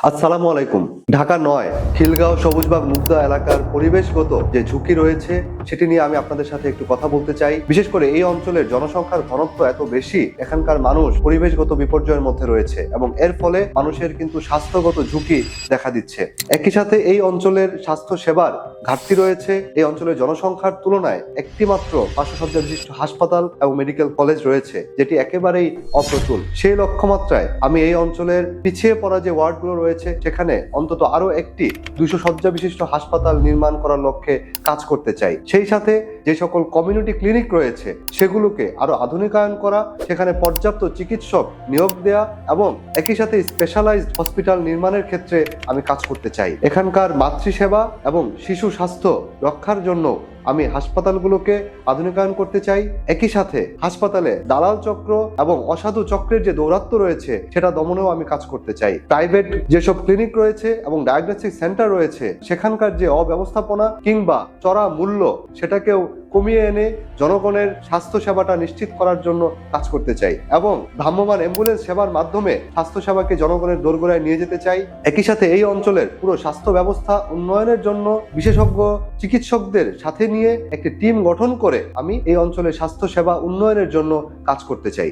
আসসালামু আলাইকুম। ঢাকা ৯ খিলগাঁও সবুজবাগ মুগদা এলাকার পরিবেশগত যে ঝুঁকি রয়েছে সেটি নিয়ে আমি আপনাদের সাথে একটু কথা বলতে চাই। বিশেষ করে এই অঞ্চলের জনসংখ্যার ঘনত্ব এত বেশি, এখানকার মানুষ পরিবেশগত বিপর্যয়ের মধ্যে রয়েছে এবং এর ফলে মানুষের কিন্তু স্বাস্থ্যগত ঝুঁকি দেখা দিচ্ছে। একই সাথে এই অঞ্চলের স্বাস্থ্য সেবার ঘাটতি রয়েছে। এই অঞ্চলের জনসংখ্যার তুলনায় একটি মাত্র 500 শয্যা বিশিষ্ট হাসপাতাল এবং মেডিকেল কলেজ রয়েছে, যেটি একেবারেই অপ্রতুল। সেই লক্ষ্যমাত্রায় আমি এই অঞ্চলের পিছিয়ে পড়া যে ওয়ার্ডগুলো রয়েছে সেখানে অন্তত আরো একটি 200 শয্যা বিশিষ্ট হাসপাতাল নির্মাণ করার লক্ষ্যে কাজ করতে চাই। সেই সাথে যে সকল কমিউনিটি ক্লিনিক রয়েছে সেগুলোকে আরো আধুনিকায়ন করা, সেখানে পর্যাপ্ত চিকিৎসক নিয়োগ দেয়া এবং একই সাথে স্পেশালাইজড হসপিটাল নির্মাণের ক্ষেত্রে আমি কাজ করতে চাই। এখানকার মাতৃসেবা এবং শিশু স্বাস্থ্য রক্ষার জন্য আমি হাসপাতালগুলোকে আধুনিকায়ন করতে চাই। একই সাথে হাসপাতালে দালাল চক্র এবং অসাধু চক্রের যে দৌরাত্ম্য রয়েছে সেটা দমনেও আমি কাজ করতে চাই। প্রাইভেট যেসব ক্লিনিক রয়েছে এবং ডায়াগনস্টিক সেন্টার রয়েছে সেখানকার যে অব্যবস্থাপনা কিংবা চড়া মূল্য সেটাকেও কমিয়ে এনে জনগণের স্বাস্থ্য সেবাটা নিশ্চিত করার জন্য কাজ করতে চাই এবং ভ্রাম্যমাণ অ্যাম্বুলেন্স সেবার মাধ্যমে স্বাস্থ্য সেবাকে জনগণের দোরগোড়ায় নিয়ে যেতে চাই। একই সাথে এই অঞ্চলের পুরো স্বাস্থ্য ব্যবস্থা উন্নয়নের জন্য বিশেষজ্ঞ চিকিৎসকদের সাথে নিয়ে একটি টিম গঠন করে আমি এই অঞ্চলের স্বাস্থ্য সেবা উন্নয়নের জন্য কাজ করতে চাই।